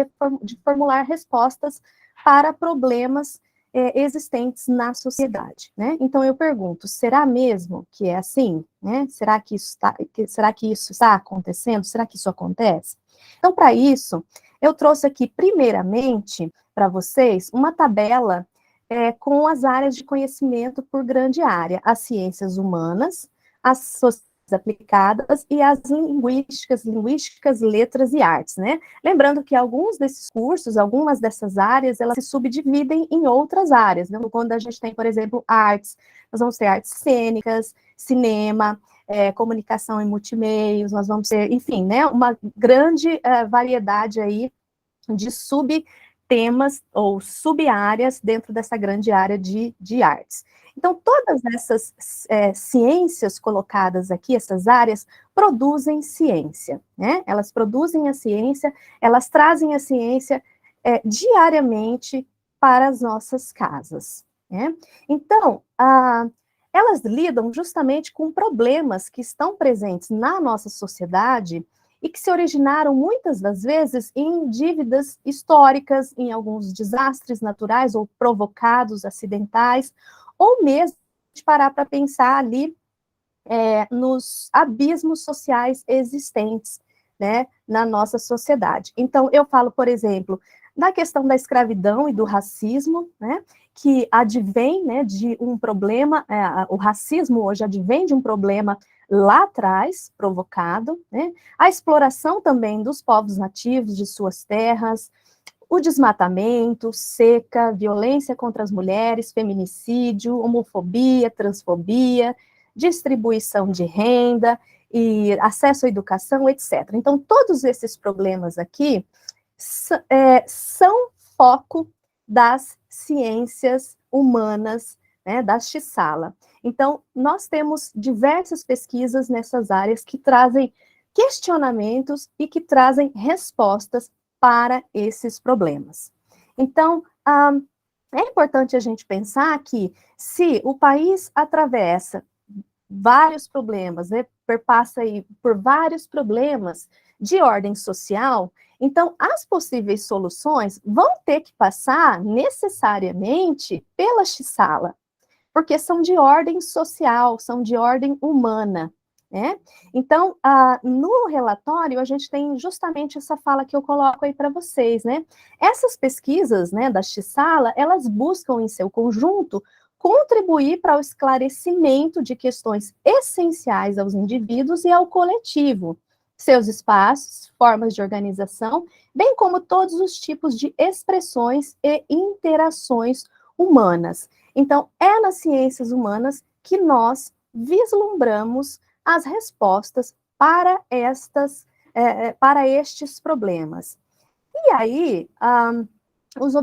formular respostas para problemas existentes na sociedade, né? Então, eu pergunto, será mesmo que é assim, né? Será que isso está acontecendo? Será que isso acontece? Então, para isso, eu trouxe aqui, primeiramente, para vocês, uma tabela com as áreas de conhecimento por grande área, as ciências humanas, as sociedades aplicadas e as linguísticas, letras e artes, né? Lembrando que alguns desses cursos, algumas dessas áreas, elas se subdividem em outras áreas, né? Quando a gente tem, por exemplo, artes, nós vamos ter artes cênicas, cinema, comunicação e multimeios, nós vamos ter, enfim, né, uma grande variedade aí de subtemas ou sub-áreas dentro dessa grande área de artes. Então, todas essas ciências colocadas aqui, essas áreas, produzem ciência, né? Elas produzem a ciência, elas trazem a ciência diariamente para as nossas casas, né? Então, elas lidam justamente com problemas que estão presentes na nossa sociedade e que se originaram muitas das vezes em dívidas históricas, em alguns desastres naturais ou provocados, acidentais, ou mesmo de parar para pensar ali nos abismos sociais existentes, né, na nossa sociedade. Então, eu falo, por exemplo, da questão da escravidão e do racismo, né, que advém, né, de um problema, o racismo hoje advém de um problema lá atrás, provocado, né, a exploração também dos povos nativos de suas terras, o desmatamento, seca, violência contra as mulheres, feminicídio, homofobia, transfobia, distribuição de renda e acesso à educação, etc. Então, todos esses problemas aqui são foco das ciências humanas, né, da Xisala. Então, nós temos diversas pesquisas nessas áreas que trazem questionamentos e que trazem respostas para esses problemas. Então, é importante a gente pensar que se o país atravessa vários problemas, né, perpassa aí por vários problemas de ordem social, então as possíveis soluções vão ter que passar necessariamente pela Xisala, porque são de ordem social, são de ordem humana, né? Então, no relatório, a gente tem justamente essa fala que eu coloco aí para vocês, né? Essas pesquisas, né, da Xisala, elas buscam, em seu conjunto, contribuir para o esclarecimento de questões essenciais aos indivíduos e ao coletivo, seus espaços, formas de organização, bem como todos os tipos de expressões e interações humanas. Então, é nas ciências humanas que nós vislumbramos as respostas para estes problemas. E aí, os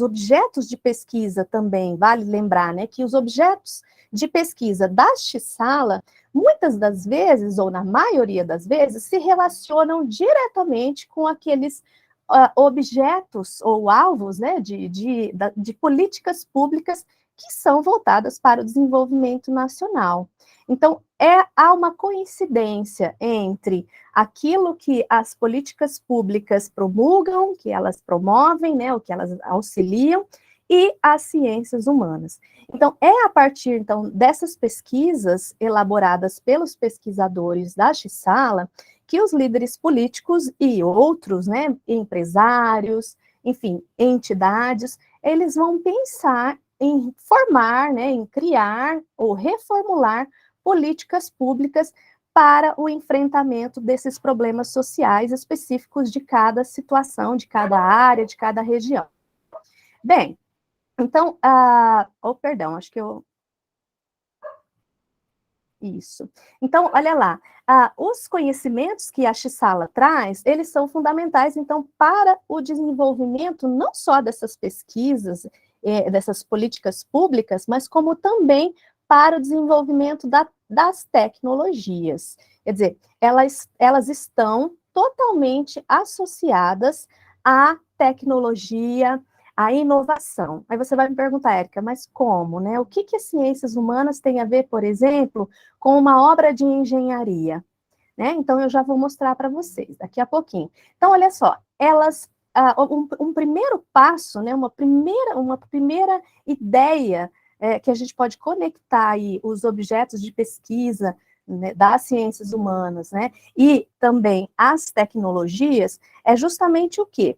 objetos de pesquisa também, vale lembrar, né, que os objetos de pesquisa da Xisala, muitas das vezes, ou na maioria das vezes, se relacionam diretamente com aqueles objetos ou alvos, né, de políticas públicas que são voltadas para o desenvolvimento nacional. Então, há uma coincidência entre aquilo que as políticas públicas promulgam, que elas promovem, né, o que elas auxiliam, e as ciências humanas. Então, é a partir, então, dessas pesquisas elaboradas pelos pesquisadores da Xisala que os líderes políticos e outros, né, empresários, enfim, entidades, eles vão pensar em formar, né, em criar ou reformular políticas públicas para o enfrentamento desses problemas sociais específicos de cada situação, de cada área, de cada região. Bem, então, perdão, acho que eu... Isso. Então, olha lá, os conhecimentos que a Xisala traz, eles são fundamentais, então, para o desenvolvimento não só dessas pesquisas, dessas políticas públicas, mas como também para o desenvolvimento das tecnologias. Quer dizer, elas estão totalmente associadas à tecnologia, a inovação. Aí você vai me perguntar, Érica, mas como, né? O que as ciências humanas têm a ver, por exemplo, com uma obra de engenharia? Né? Então, eu já vou mostrar para vocês daqui a pouquinho. Então, olha só, um primeiro passo, né, uma primeira ideia que a gente pode conectar aí os objetos de pesquisa né, das ciências humanas, né, e também as tecnologias, é justamente o quê?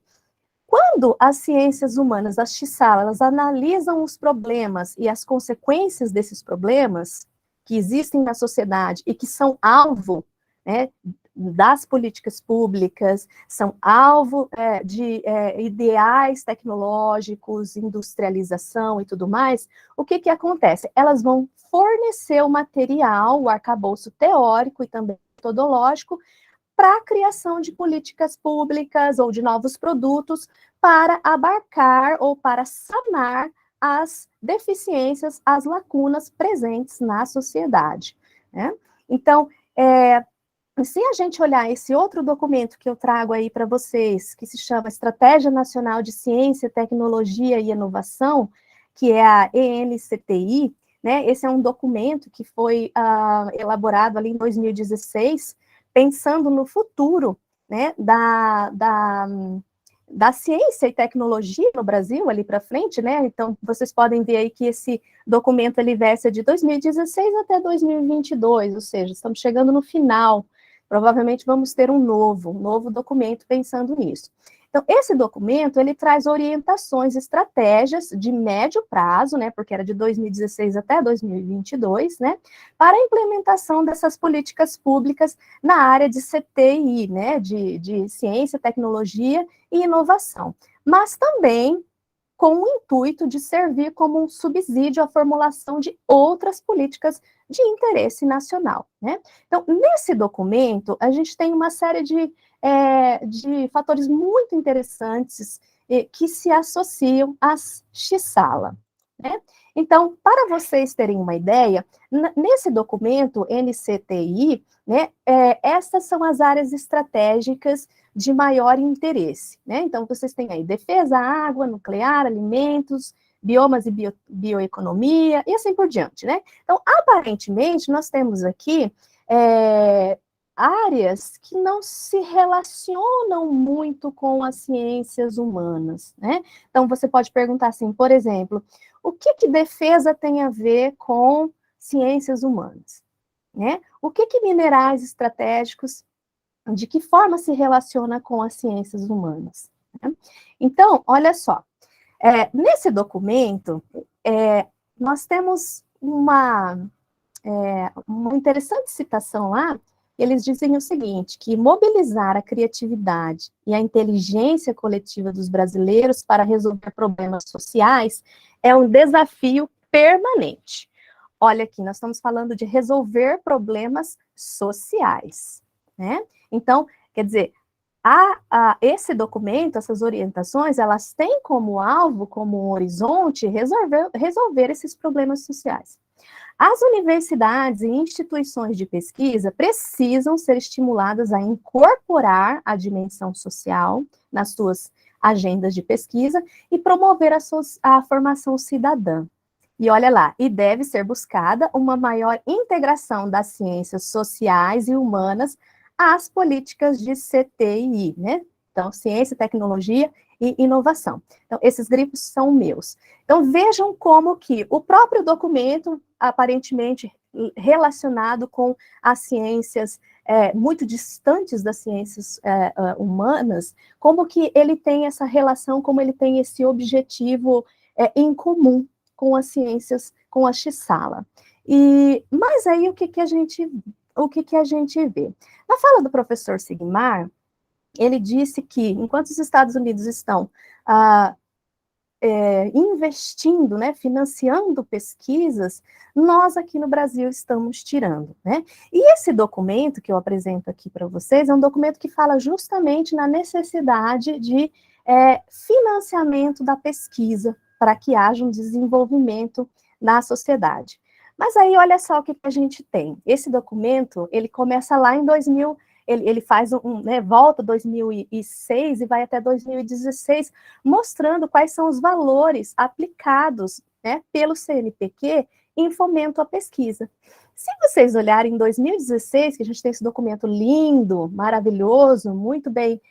Quando as ciências humanas, as XSAL, elas analisam os problemas e as consequências desses problemas que existem na sociedade e que são alvo, né, das políticas públicas, são alvo de ideais tecnológicos, industrialização e tudo mais, o que que acontece? Elas vão fornecer o material, o arcabouço teórico e também metodológico, para a criação de políticas públicas ou de novos produtos para abarcar ou para sanar as deficiências, as lacunas presentes na sociedade, né? Então, se a gente olhar esse outro documento que eu trago aí para vocês, que se chama Estratégia Nacional de Ciência, Tecnologia e Inovação, que é a ENCTI, né? Esse é um documento que foi elaborado ali em 2016, pensando no futuro, né, da ciência e tecnologia no Brasil, ali para frente, né, então vocês podem ver aí que esse documento, ele versa de 2016 até 2022, ou seja, estamos chegando no final, provavelmente vamos ter um novo documento pensando nisso. Então, esse documento, ele traz orientações, estratégias de médio prazo, né, porque era de 2016 até 2022, né, para a implementação dessas políticas públicas na área de CTI, né, de ciência, tecnologia e inovação, mas também com o intuito de servir como um subsídio à formulação de outras políticas de interesse nacional, né? Então, nesse documento, a gente tem uma série de fatores muito interessantes que se associam às XSALA, né? Então, para vocês terem uma ideia, nesse documento, NCTI, né, essas são as áreas estratégicas de maior interesse, né? Então, vocês têm aí defesa, água, nuclear, alimentos, biomas e bioeconomia, e assim por diante, né? Então, aparentemente, nós temos aqui áreas que não se relacionam muito com as ciências humanas, né? Então, você pode perguntar assim, por exemplo, o que defesa tem a ver com ciências humanas, né? O que minerais estratégicos, de que forma se relaciona com as ciências humanas, né? Então, olha só, nesse documento, nós temos uma interessante citação lá. Eles dizem o seguinte, que mobilizar a criatividade e a inteligência coletiva dos brasileiros para resolver problemas sociais é um desafio permanente. Olha aqui, nós estamos falando de resolver problemas sociais, né? Então, quer dizer, esse documento, essas orientações, elas têm como alvo, como horizonte, resolver esses problemas sociais. As universidades e instituições de pesquisa precisam ser estimuladas a incorporar a dimensão social nas suas agendas de pesquisa e promover a formação cidadã. E olha lá, e deve ser buscada uma maior integração das ciências sociais e humanas às políticas de CTI, né? Então, ciência, tecnologia e inovação. Então, esses grifos são meus. Então, vejam como que o próprio documento, aparentemente relacionado com as ciências muito distantes das ciências humanas, como que ele tem essa relação, como ele tem esse objetivo em comum com as ciências, com a XSALA. Mas aí, o que a gente vê? Na fala do professor Sigmar, ele disse que, enquanto os Estados Unidos estão investindo, né, financiando pesquisas, nós aqui no Brasil estamos tirando, né? E esse documento que eu apresento aqui para vocês é um documento que fala justamente na necessidade de financiamento da pesquisa para que haja um desenvolvimento na sociedade. Mas aí, olha só o que a gente tem. Esse documento, ele começa lá em 2000, ele faz volta 2006 e vai até 2016, mostrando quais são os valores aplicados, né, pelo CNPq em fomento à pesquisa. Se vocês olharem em 2016, que a gente tem esse documento lindo, maravilhoso, muito bem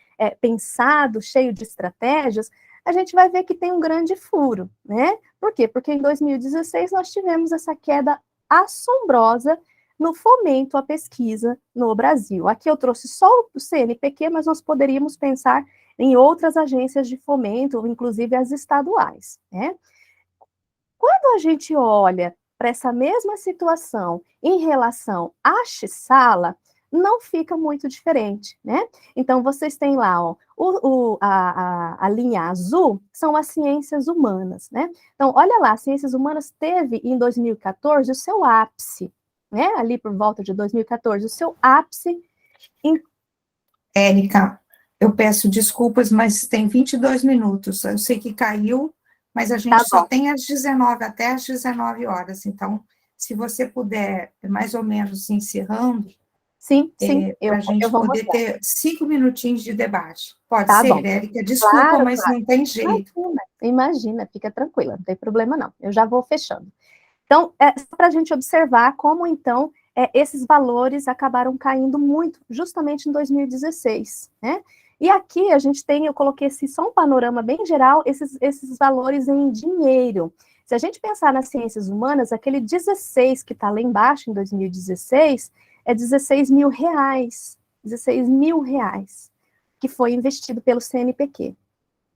pensado, cheio de estratégias, a gente vai ver que tem um grande furo, né? Por quê? Porque em 2016 nós tivemos essa queda assombrosa no fomento à pesquisa no Brasil. Aqui eu trouxe só o CNPq, mas nós poderíamos pensar em outras agências de fomento, inclusive as estaduais, né? Quando a gente olha para essa mesma situação em relação à Xsala, não fica muito diferente, né? Então, vocês têm lá, ó, a linha azul são as ciências humanas, né? Então, olha lá, as ciências humanas teve, em 2014, o seu ápice, né? Ali por volta de 2014, o seu ápice em... Érica, eu peço desculpas, mas tem 22 minutos. Eu sei que caiu, mas a gente só tem às 19, até às 19 horas. Então, se você puder, mais ou menos, encerrando, sim, para a gente poder ter 5 minutinhos de debate. Pode ser, bom. Érica? Desculpa, claro, mas claro. Não tem jeito. Imagina, fica tranquila, não tem problema não. Eu já vou fechando. Então, só para a gente observar como, então, esses valores acabaram caindo muito, justamente em 2016, né? E aqui a gente tem, eu coloquei só um panorama bem geral, esses valores em dinheiro. Se a gente pensar nas ciências humanas, aquele 16 que está lá embaixo, em 2016, é 16 mil reais, que foi investido pelo CNPq,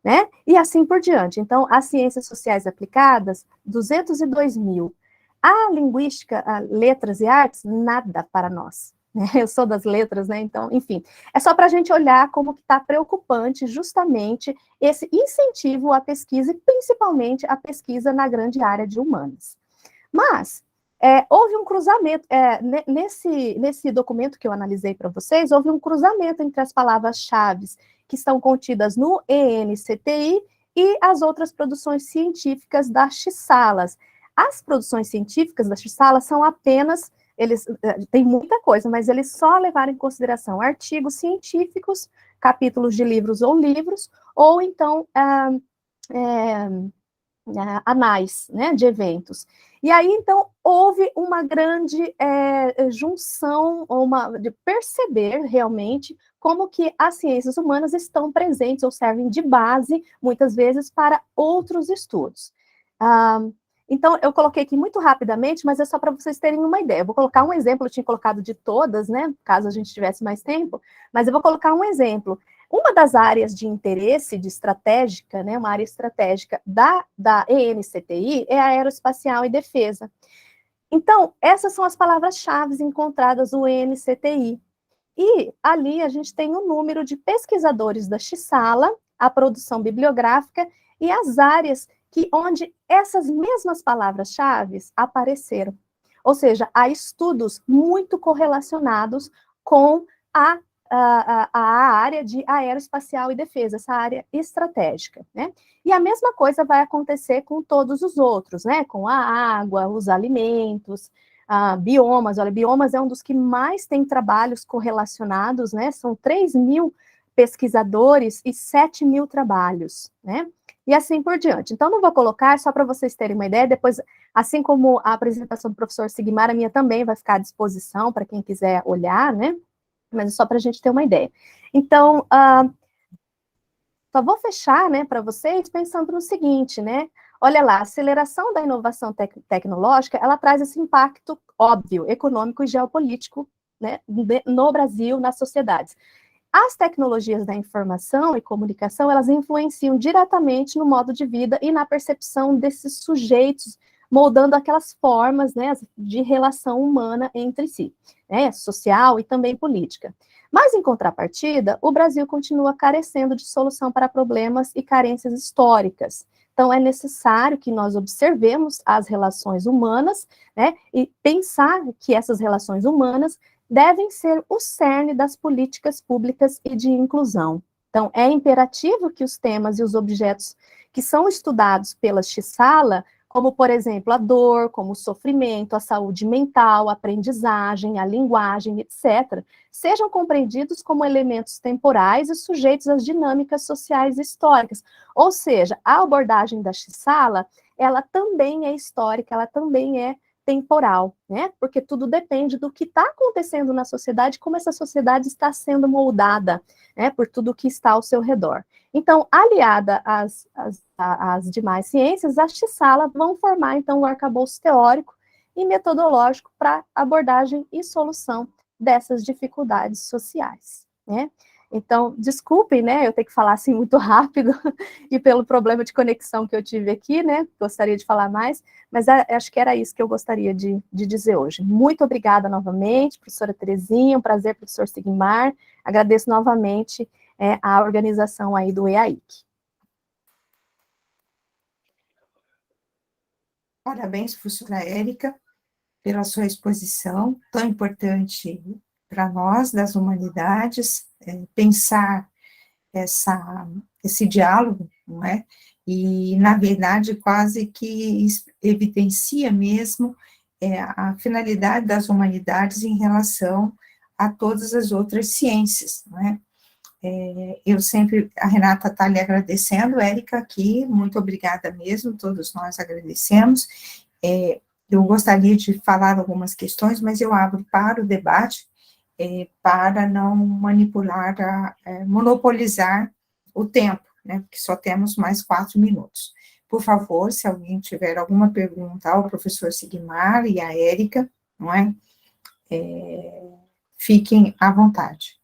né? E assim por diante. Então, as ciências sociais aplicadas, 202 mil. A linguística, a letras e artes, nada para nós. Eu sou das letras, né? Então, enfim, é só para a gente olhar como que está preocupante justamente esse incentivo à pesquisa e principalmente a pesquisa na grande área de humanas. Mas houve um cruzamento, nesse documento que eu analisei para vocês, houve um cruzamento entre as palavras-chave que estão contidas no ENCTI e as outras produções científicas da Xsala. As produções científicas da Xsala são apenas, eles tem muita coisa, mas eles só levaram em consideração artigos científicos, capítulos de livros, ou então anais, né, de eventos. E aí, então, houve uma grande junção, de perceber realmente como que as ciências humanas estão presentes ou servem de base, muitas vezes, para outros estudos. Então, eu coloquei aqui muito rapidamente, mas é só para vocês terem uma ideia. Eu vou colocar um exemplo, eu tinha colocado de todas, né, caso a gente tivesse mais tempo, mas eu vou colocar um exemplo. Uma das áreas de interesse de estratégica, né, uma área estratégica da ENCTI é a aeroespacial e defesa. Então, essas são as palavras-chave encontradas no ENCTI. E ali a gente tem o número de pesquisadores da Xsala, a produção bibliográfica e as áreas onde essas mesmas palavras-chave apareceram. Ou seja, há estudos muito correlacionados com a área de aeroespacial e defesa, essa área estratégica, né? E a mesma coisa vai acontecer com todos os outros, né? Com a água, os alimentos, biomas. Olha, biomas é um dos que mais tem trabalhos correlacionados, né? São 3 mil pesquisadores e 7 mil trabalhos, né? E assim por diante. Então, não vou colocar, só para vocês terem uma ideia, depois, assim como a apresentação do professor Sigmar, a minha também vai ficar à disposição para quem quiser olhar, né? Mas é só para a gente ter uma ideia. Então, só vou fechar, né, para vocês, pensando no seguinte, né? Olha lá, a aceleração da inovação tecnológica, ela traz esse impacto óbvio, econômico e geopolítico, né, no Brasil, nas sociedades. As tecnologias da informação e comunicação, elas influenciam diretamente no modo de vida e na percepção desses sujeitos, moldando aquelas formas, né, de relação humana entre si, né, social e também política. Mas, em contrapartida, o Brasil continua carecendo de solução para problemas e carências históricas. Então, é necessário que nós observemos as relações humanas, né, e pensar que essas relações humanas devem ser o cerne das políticas públicas e de inclusão. Então, é imperativo que os temas e os objetos que são estudados pela Xsala, como, por exemplo, a dor, como o sofrimento, a saúde mental, a aprendizagem, a linguagem, etc., sejam compreendidos como elementos temporais e sujeitos às dinâmicas sociais e históricas. Ou seja, a abordagem da Xsala, ela também é histórica, ela também é temporal, né? Porque tudo depende do que está acontecendo na sociedade, como essa sociedade está sendo moldada, né, por tudo que está ao seu redor. Então, aliada às demais ciências, a Xsala vão formar, então, o arcabouço teórico e metodológico para abordagem e solução dessas dificuldades sociais, né? Então, desculpem, né, eu tenho que falar assim muito rápido, e pelo problema de conexão que eu tive aqui, né, gostaria de falar mais, mas acho que era isso que eu gostaria de dizer hoje. Muito obrigada novamente, professora Terezinha, um prazer, professor Sigmar, agradeço novamente a organização aí do EAIC. Parabéns, professora Érica, pela sua exposição, tão importante para nós, das humanidades, pensar esse diálogo, não é? E, na verdade, quase que evidencia mesmo a finalidade das humanidades em relação a todas as outras ciências, não é? Eu sempre, a Renata está lhe agradecendo, Érica, aqui, muito obrigada mesmo, todos nós agradecemos. Eu gostaria de falar algumas questões, mas eu abro para o debate, para não manipular, monopolizar o tempo, né, porque só temos mais 4 minutos. Por favor, se alguém tiver alguma pergunta ao professor Sigmar e à Érica, não é? Fiquem à vontade.